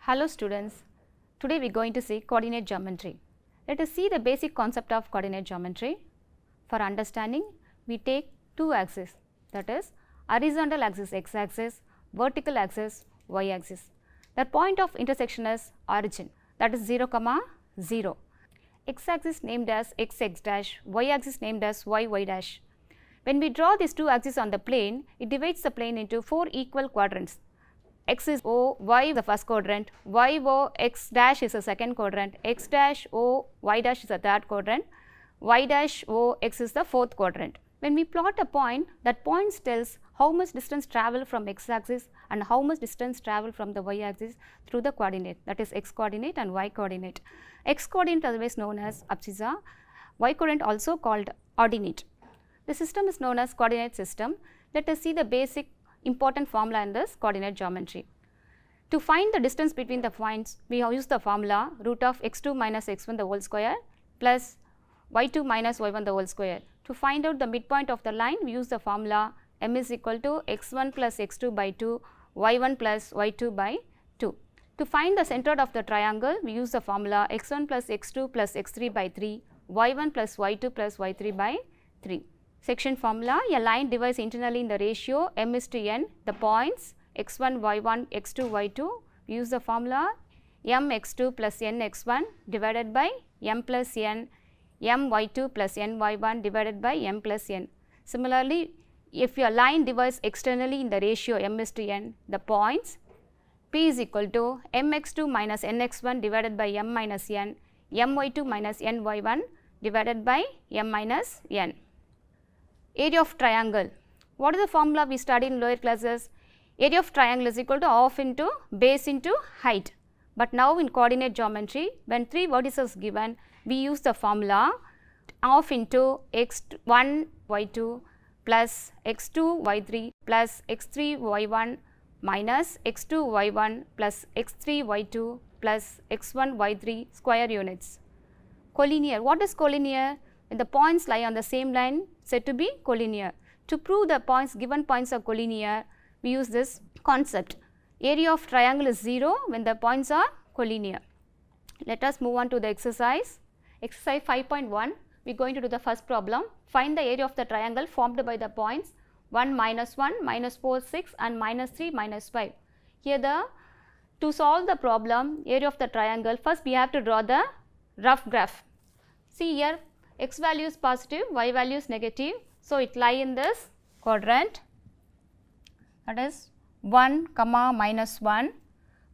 Hello students, today we are going to see coordinate geometry. Let us see the basic concept of coordinate geometry. For understanding, we take two axes, that is horizontal axis x axis, vertical axis y axis. The point of intersection is origin, that is 0, 0. X axis named as x x dash, y axis named as y y dash. When we draw these two axes on the plane, it divides the plane into 4 equal quadrants. X is O, Y is the first quadrant, Y O, X dash is the second quadrant, X dash O, Y dash is the third quadrant, Y dash O, X is the fourth quadrant. When we plot a point, that point tells how much distance travel from x axis and how much distance travel from the y axis through the coordinate, that is x coordinate and y coordinate. X coordinate otherwise known as abscissa, y coordinate also called ordinate. The system is known as coordinate system. Let us see the basic important formula in this coordinate geometry. To find the distance between the points, we use the formula root of x2 minus x1 the whole square plus y2 minus y1 the whole square. To find out the midpoint of the line, we use the formula m is equal to x1 plus x2 by 2, y1 plus y2 by 2. To find the center of the triangle, we use the formula x1 plus x2 plus x3 by 3, y1 plus y2 plus y3 by 3. Section formula, a line divides internally in the ratio m is to n the points x1, y1, x2, y2. We use the formula m x2 plus n x1 divided by m plus n, m y2 plus n y1 divided by m plus n. Similarly, if your line divides externally in the ratio m is to n, the points p is equal to m x2 minus n x1 divided by m minus n, m y2 minus n y1 divided by m minus n. Area of triangle. What is the formula we studied in lower classes? Area of triangle is equal to half into base into height. But now in coordinate geometry, when 3 vertices given, we use the formula half into x1 y2 plus x2 y3 plus x3 y1 minus x2 y1 plus x3 y2 plus x1 y3 square units. Collinear. What is collinear? When the points lie on the same line, said to be collinear. To prove the points, given points are collinear, we use this concept. Area of triangle is 0 when the points are collinear. Let us move on to the exercise. Exercise 5.1, we are going to do the first problem. Find the area of the triangle formed by the points 1, minus 1, minus 4, 6 and minus 3, minus 5. Here to solve the problem, area of the triangle, first we have to draw the rough graph. See here, x value is positive, y value is negative. So, it lie in this quadrant, that is 1, minus 1,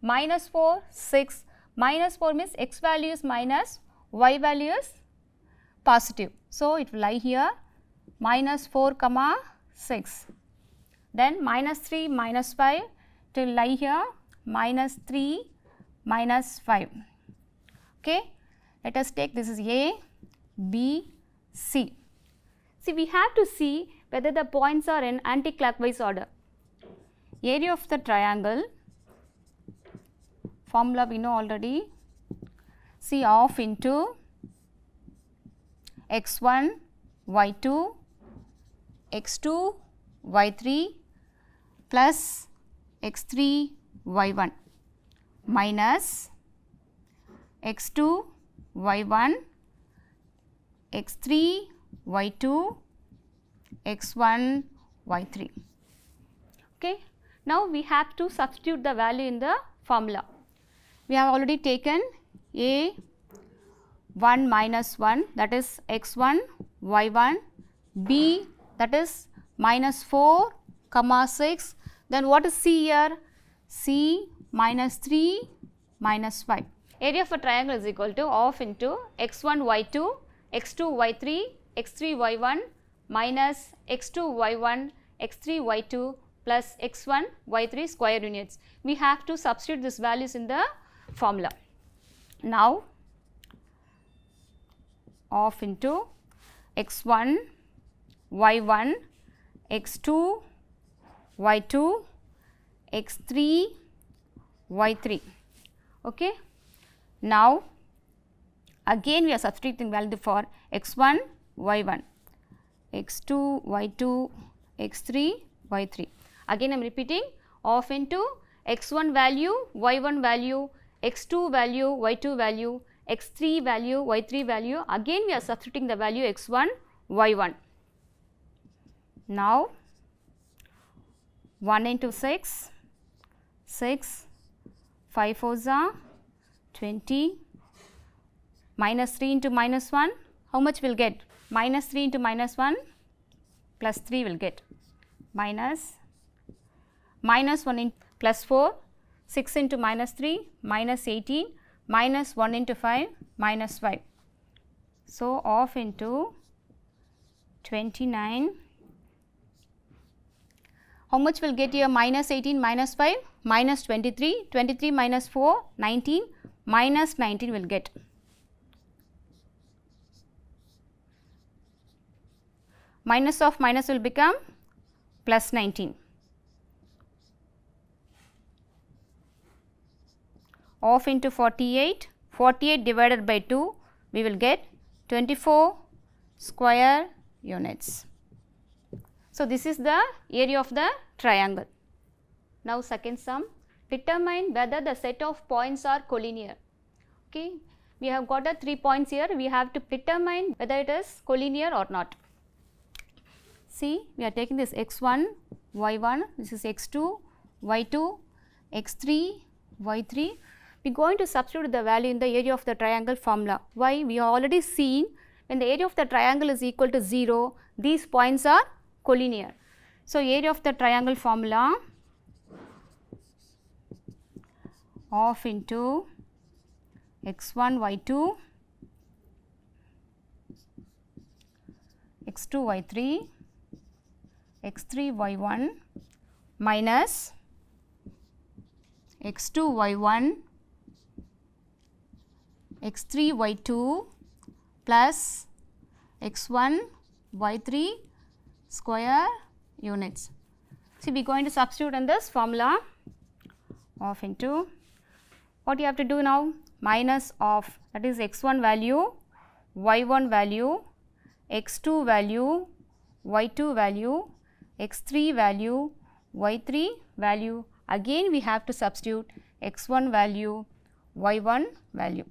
minus 4, 6, minus 4 means x value is minus, y value is positive. So, it will lie here minus 4, 6, then minus 3, minus 5, it will lie here minus 3, minus 5. Okay. Let us take this is A, B, C. See, we have to see whether the points are in anti-clockwise order. Area of the triangle, formula we know already. See, half into x1, y2, x2, y3 plus x3, y1 minus x2, y1, x3, y2, x1, y3. Okay. Now, we have to substitute the value in the formula. We have already taken A 1 minus 1, that is x1, y1, B that is minus 4, 6, then what is C here? C minus 3, minus 5. Area of a triangle is equal to half into x1, y2, x2, y3, x3, y1 minus x2, y1, x3, y2 plus x1, y3 square units. We have to substitute these values in the formula. Now, half into x1, y1, x2, y2, x3, y3. Okay. Now, again we are substituting value for x1, y1, x2, y2, x3, y3. Again I am repeating, half into x1 value, y1 value, x2 value, y2 value, x3 value, y3 value, again we are substituting the value x1, y1. Now 1 into 6, 6, 5 4s are 20, minus 3 into minus 1, how much will get? Minus 3 into minus 1 plus 3 will get minus 1 into plus 4, 6 into minus 3 minus 18, minus 1 into 5 minus 5. So, off into 29. How much will get here? Minus 18 minus 5 minus 23, 23 minus 4 19, minus 19 will get. Minus of minus will become plus 19. Off into 48, 48 divided by 2, we will get 24 square units. So, this is the area of the triangle. Now, second sum, determine whether the set of points are collinear. Okay. We have got 3 points here, we have to determine whether it is collinear or not. See, we are taking this x1, y1, this is x2, y2, x3, y3. We are going to substitute the value in the area of the triangle formula. Why? We have already seen when the area of the triangle is equal to 0, these points are collinear. So, area of the triangle formula off into x1, y2, x2, y3, x3, y1 minus x2, y1, x3, y2 plus x1, y3 square units. See, we are going to substitute in this formula off into what you have to do now, minus of, that is x1 value, y1 value, x2 value, y2 value, x3 value, y3 value, again we have to substitute x1 value, y1 value.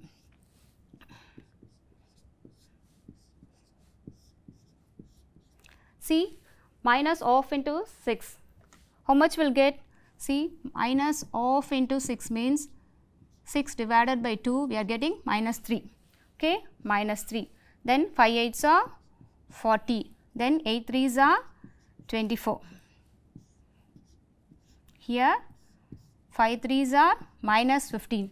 See, minus off into 6, how much will get? See, minus off into 6 means 6 divided by 2, we are getting minus 3, okay, minus 3. Then 5 8s are 40, then 8 3s are 24. Here 5 3s are minus 15,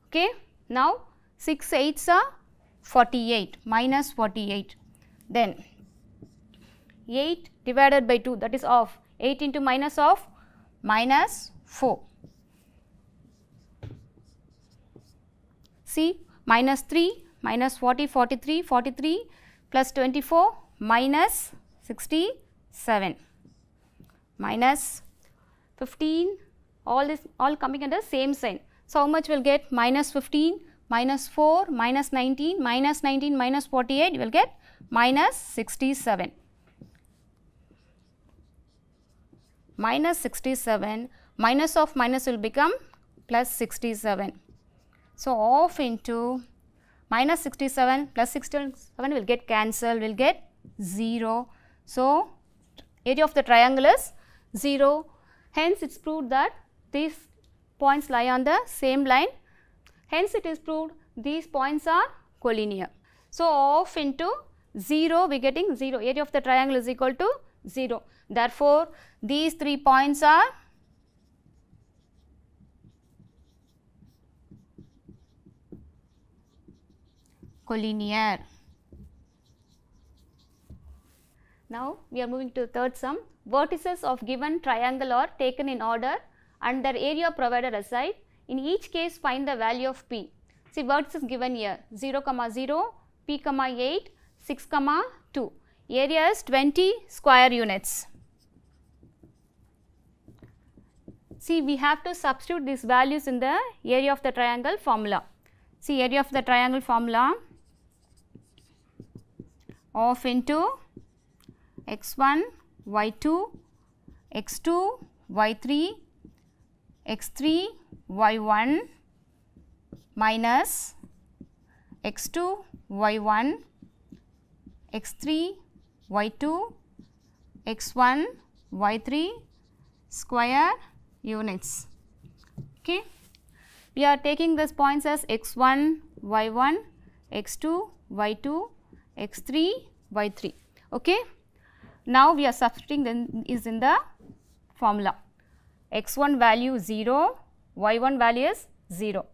okay. Now 6 8s are 48, minus 48. Then 8 divided by 2, that is off, 8 into minus of minus 4. See, minus 3, minus 40, 43, 43 plus 24 minus 67, minus 15, all this all coming under same sign. So, how much will get? Minus 15, minus 4, minus 19, minus 19, minus 48, you will get minus 67. Minus 67, minus of minus will become plus 67. So, off into minus 67 plus 67 will get cancelled, will get 0. So, area of the triangle is 0. Hence, it is proved that these points lie on the same line. Hence, it is proved these points are collinear. So, off into 0, we are getting 0. Area of the triangle is equal to 0. Therefore, these 3 points are collinear. Now, we are moving to the third sum. Vertices of given triangle are taken in order and their area provided aside. In each case, find the value of P. See, vertices given here 0, 0, P, 8, 6, 2. Area is 20 square units. See, we have to substitute these values in the area of the triangle formula. See, area of the triangle formula off into x1, y2, x2, y3, x3, y1 minus x2 y1 x3 y2 x1 y3 square units. Okay. We are taking these points as x1 y1 x2 y2 x3 y3. Okay. Now we are substituting then is in the formula. X1 value 0, y1 value is 0,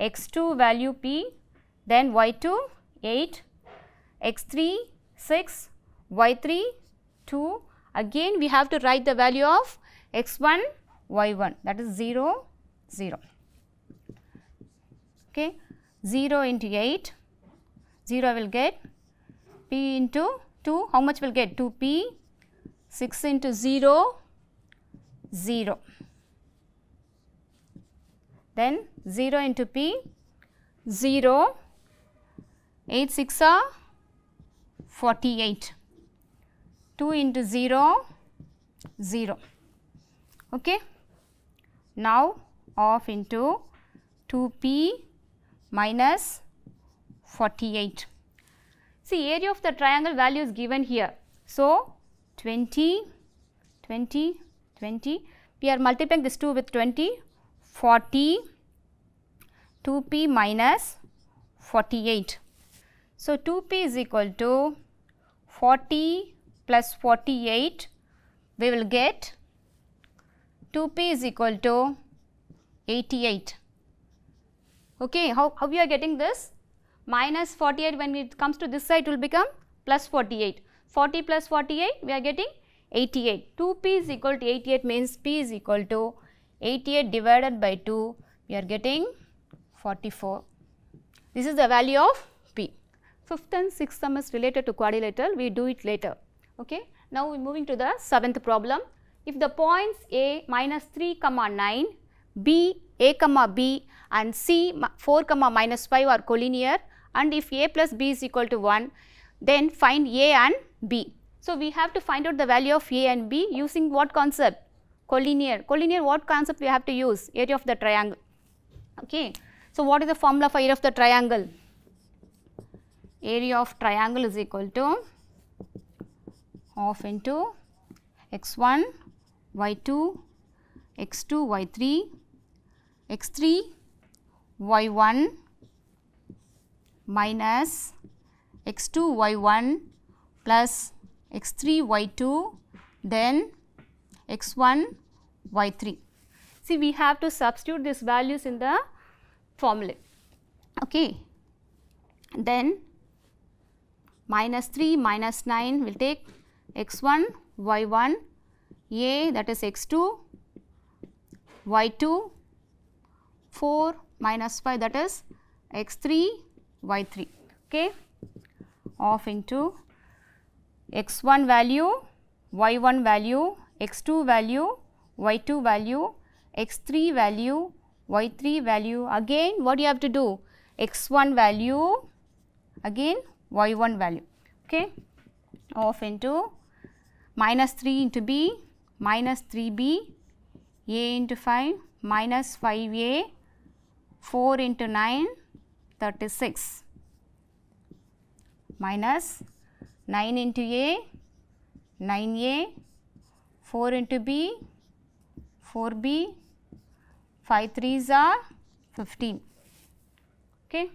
x2 value p, then y2 8, x3 6, y3 2. Again we have to write the value of x1 y1, that is 0 0. Okay. 0 into 8, 0 will get p into 2, how much will get 2p, 6 into 0 0, then 0 into p 0, 8 6 are 48, 2 into 0 0. Okay. Now off into 2p minus 48. See, area of the triangle value is given here. So 20 20 20, we are multiplying this 2 with 20, 40, 2p minus 48. So 2p is equal to 40 plus 48, we will get 2p is equal to 88. Okay, how we are getting this? Minus 48, when it comes to this side, it will become plus 48. 40 plus 48, we are getting 88. 2p is equal to 88 means p is equal to 88 divided by 2, we are getting 44. This is the value of p. 5th and 6th sum is related to quadrilateral, we do it later. Okay. Now we are moving to the 7th problem. If the points a minus 3 comma 9, b a comma b and c 4 comma minus 5 are collinear, and if a plus b is equal to 1, then find a and b. So we have to find out the value of a and b using what concept? Collinear. Collinear, what concept we have to use? Area of the triangle. Okay. So what is the formula for area of the triangle? Area of triangle is equal to half into x1 y2 x2 y3 x3 y1 minus x2 y1 plus x3 y2 then x1 y3. See, we have to substitute these values in the formula. Okay. Then minus 3 minus 9 will take x1 y1 a, that is x2 y2 4 minus 5, that is x3 y3. Okay. Off into x1 value, y1 value, x2 value, y2 value, x3 value, y3 value. Again what you have to do? x1 value, again y1 value. Okay. Off into minus 3 into b, minus 3b, a into 5, minus 5a, 4 into 9, 36, minus 9 into a, 9a, 4 into b, 4b, 5 3s are 15. Okay.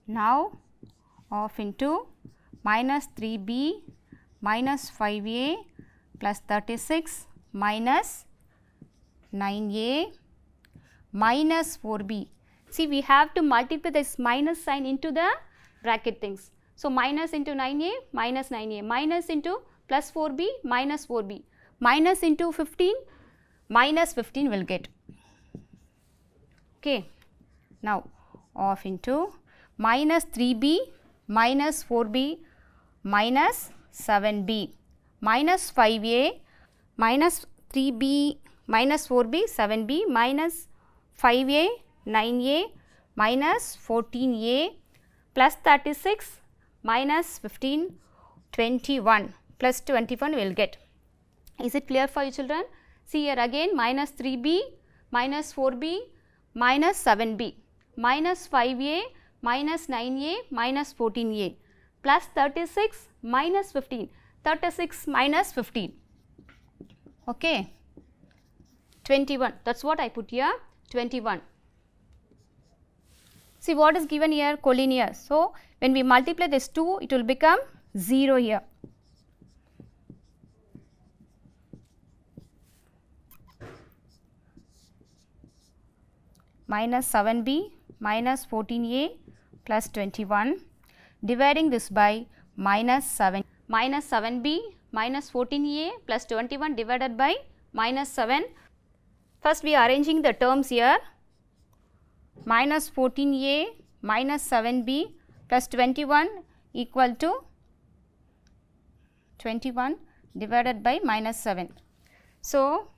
Now off into minus 3b minus 5a plus 36 minus 9a minus 4b. See, we have to multiply this minus sign into the bracket things. So, minus into 9a minus 9a minus into plus 4b minus 4b minus into 15 minus 15 will get. Okay. Now, off into minus 3b minus 4b minus 7b minus 5a minus 3b minus 4b 7b minus 5a 9a minus 14a plus 36 minus 15 21 plus 21 will get. Is it clear for you children? See here again minus 3b minus 4b minus 7b. minus 5a minus 9a minus 14a plus 36 minus 15, 36 minus 15, okay, 21, that is what I put here, 21. See what is given here, collinear. So, when we multiply this 2, it will become 0 here. Minus 7b minus 14a plus 21, dividing this by minus 7. Minus 7b minus 14a plus 21 divided by minus 7. First we are arranging the terms here. Minus 14a minus 7b plus 21 equal to 21 divided by minus 7. So,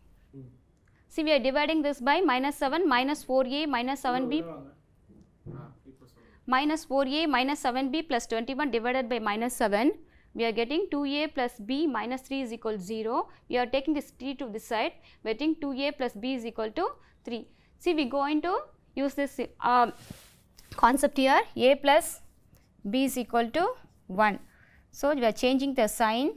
see we are dividing this by minus 7 minus 4a minus 7b minus 4a minus 7b plus 21 divided by minus 7. We are getting 2a plus b minus 3 is equal to 0. We are taking this 3 to this side, we are getting 2a plus b is equal to 3. See we are going to use this concept here, a plus b is equal to 1. So, we are changing the sign.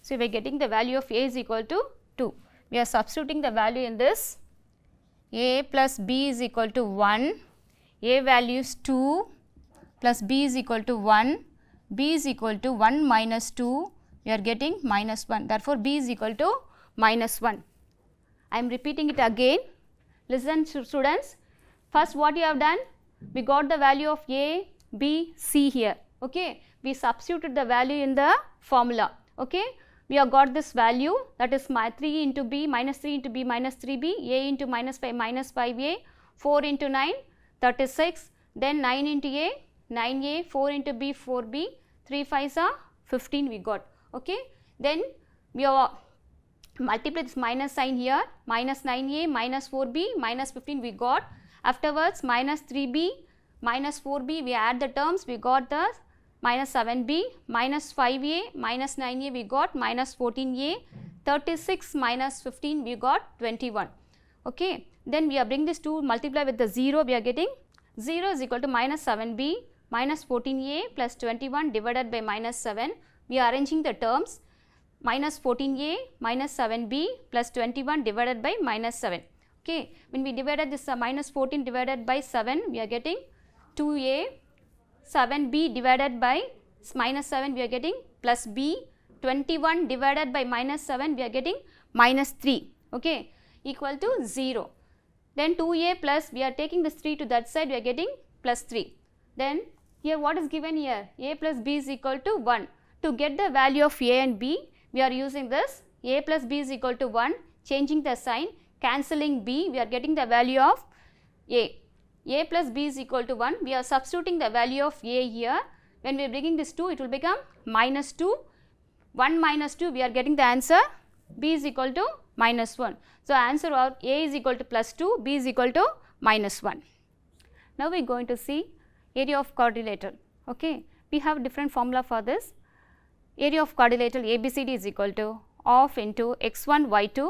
So, we are getting the value of a is equal to 2. We are substituting the value in this. A plus b is equal to 1, a value is 2 plus b is equal to 1, b is equal to 1 minus 2, we are getting minus 1. Therefore, b is equal to minus 1. I am repeating it again. Listen students, first what you have done, we got the value of a, b, c here, okay. We substituted the value in the formula, okay. We have got this value, that is 3 into b minus 3 into b minus 3b, a into minus 5a, 4 into 9, 36, then 9 into a, 9a, 4 into b, 4b, 3 5s are 15 we got, okay. Then we have multiply this minus sign here, minus 9a, minus 4b, minus 15 we got. Afterwards minus 3b, minus 4b, we add the terms, we got the minus 7b, minus 5a, minus 9a we got, minus 14a, 36 minus 15 we got 21, okay. Then we are bring this to multiply with the 0, we are getting 0 is equal to minus 7b, minus 14a plus 21 divided by minus 7. We are arranging the terms, minus 14a minus 7b plus 21 divided by minus 7, okay. When we divided this minus 14 divided by 7, we are getting 2a, 7b divided by minus 7 we are getting plus b, 21 divided by minus 7 we are getting minus 3, okay, equal to 0. Then 2a plus, we are taking this 3 to that side, we are getting plus 3. Then here what is given here, a plus b is equal to 1. To get the value of a and b, we are using this a plus b is equal to 1, changing the sign, cancelling b, we are getting the value of a. A plus b is equal to 1, we are substituting the value of a here. When we are bringing this 2, it will become minus 2, 1 minus 2, we are getting the answer, b is equal to minus 1. So, answer of a is equal to plus 2, b is equal to minus 1. Now, we are going to see area of quadrilateral, okay. We have different formula for this. Area of quadrilateral ABCD is equal to of into x1 y2,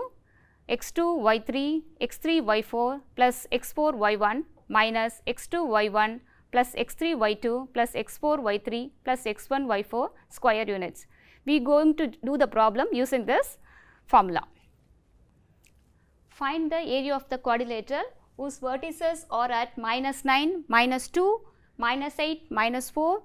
x2 y3, x3 y4 plus x4 y1 minus x2 y1 plus x3 y2 plus x4 y3 plus x1 y4 square units. We are going to do the problem using this formula. Find the area of the quadrilateral whose vertices are at minus 9, minus 2, minus 8, minus 4,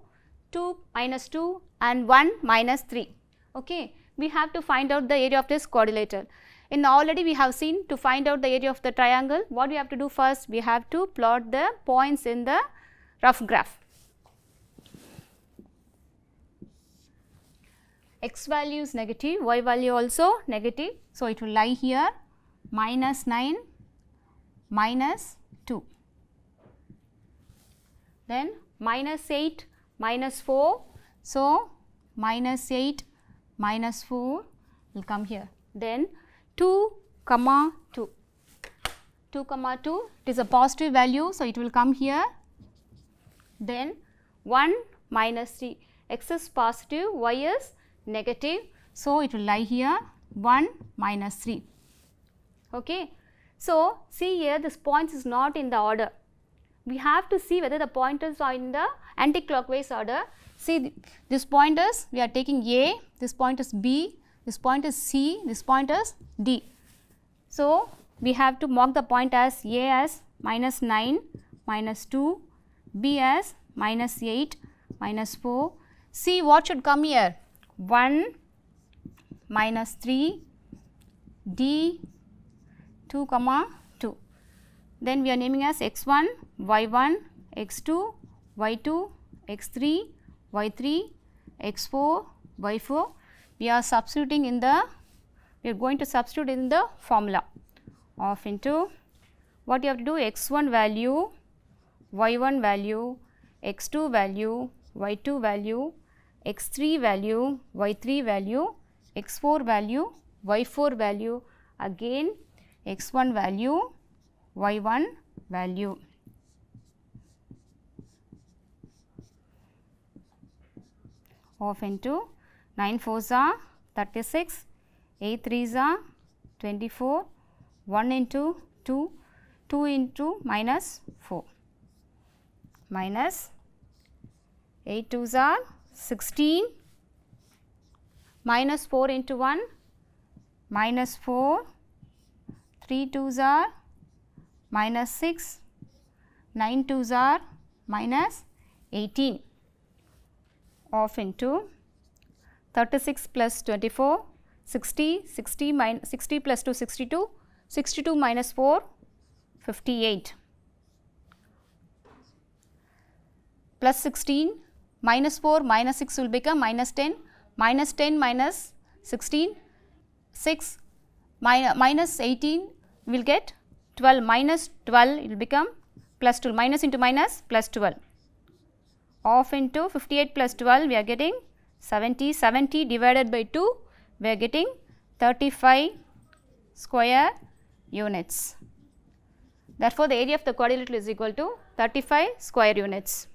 2, minus 2 and 1 minus 3. Okay. We have to find out the area of this quadrilateral. In already we have seen, to find out the area of the triangle, what we have to do first, we have to plot the points in the rough graph. X value is negative, y value also negative. So, it will lie here minus 9, minus 2. Then minus 8, minus 4. So, minus 8, minus 4 will come here. Then 2, 2. 2, 2, it is a positive value. So, it will come here. Then 1 minus 3, x is positive, y is negative. So, it will lie here 1 minus 3. Okay. So, see here this points is not in the order. We have to see whether the pointers are in the anti-clockwise order. See this pointers, we are taking A, this point is B, this point is C, this point is D. So, we have to mark the point as A as minus 9, minus 2, B as minus 8, minus 4. C what should come here? 1, minus 3, D, 2, 2. Then we are naming as x1, y1, x2, y2, x3, y3, x4, y4. We are substituting in the, we are going to substitute in the formula of into what you have to do, x1 value, y1 value, x2 value, y2 value, x3 value, y3 value, x4 value, y4 value, again x1 value, y1 value. Of into 9 4s are 36, 8 3s are 24, 1 into 2, 2 into minus 4, minus 8 2s are 16, minus 4 into 1, minus 4, 3 2s are minus 6, 9 2s are minus 18. Of into 36 plus 24, 60, 60 plus 2, 62, 62 minus 4, 58, plus 16, minus 4, minus 6 will become minus 10, minus 10 minus 16, 6, minus 18 will get 12, minus 12 it will become plus 12, minus into minus plus 12. Of into 58 plus 12 we are getting 70, 70 divided by 2 we are getting 35 square units. Therefore, the area of the quadrilateral is equal to 35 square units.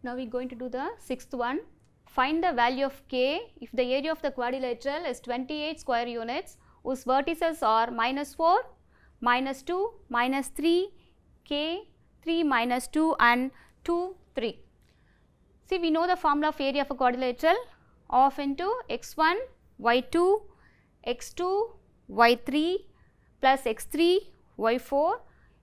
Now, we are going to do the sixth one. Find the value of k if the area of the quadrilateral is 28 square units whose vertices are minus 4, minus 2, minus 3, k, 3 minus 2 and 2, 3. See, we know the formula of area of a quadrilateral of into x1, y2, x2, y3 plus x3, y4,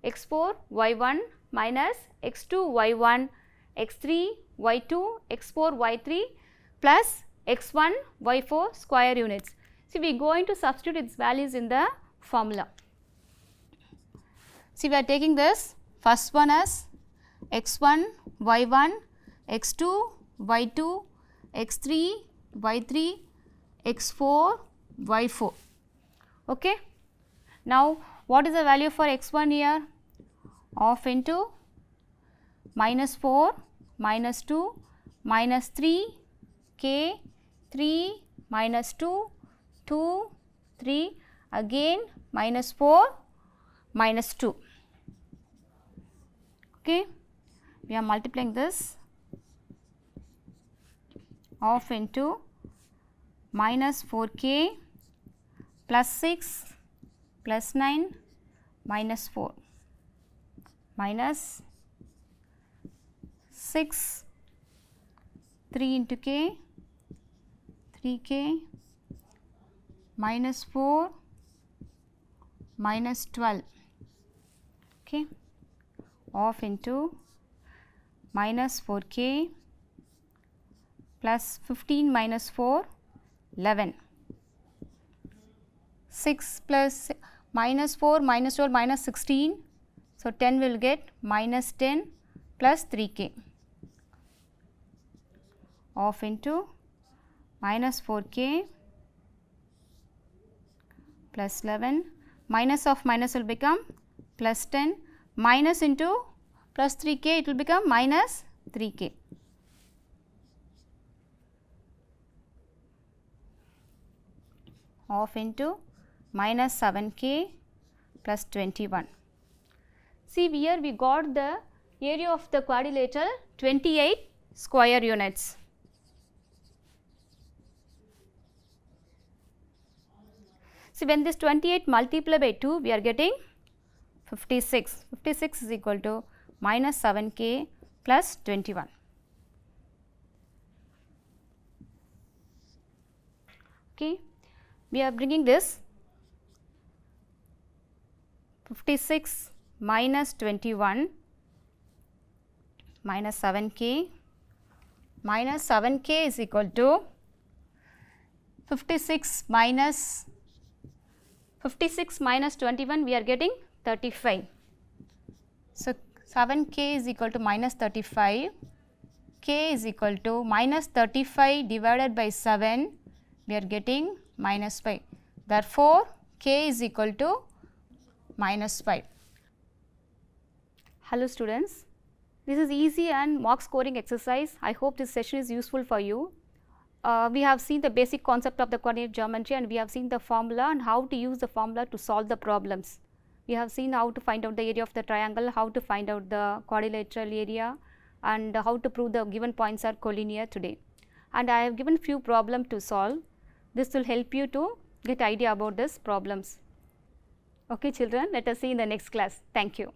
x4, y1 minus x2, y1, x3, y2, x4, y3 plus x1, y4 square units. See, we are going to substitute its values in the formula. See, we are taking this first one as x1, y1, x2, y2, x3, y3, x4, y4. Okay. Now, what is the value for x1 here? Of into minus 4, minus 2, minus 3, k, 3, minus 2, 2, 3, again minus 4, minus 2. Okay. We are multiplying this of into minus 4k plus 6 plus 9 minus 4 minus 6 3 into k 3k minus 4 minus 12, okay, of into minus 4k plus 15 minus 4, 11, 6 plus minus 4 minus 12 minus 16. So, 10 will get minus 10 plus 3k of into minus 4k plus 11, minus of minus will become plus 10, minus into plus 3k it will become minus 3k. Of into minus 7k plus 21. See, here we got the area of the quadrilateral 28 square units. So, when this 28 multiplied by 2, we are getting 56. 56 is equal to minus 7k plus 21. Okay. We are bringing this 56 minus 21 minus 7k is equal to 56 minus 21, we are getting 35. So, 7k is equal to minus 35, k is equal to minus 35 divided by 7, we are getting minus 5. Therefore, k is equal to minus 5. Hello students, this is easy and mock scoring exercise. I hope this session is useful for you. We have seen the basic concept of the coordinate geometry and we have seen the formula and how to use the formula to solve the problems. We have seen how to find out the area of the triangle, how to find out the quadrilateral area and how to prove the given points are collinear today. And I have given few problems to solve. This will help you to get idea about these problems. Okay children, let us see in the next class. Thank you.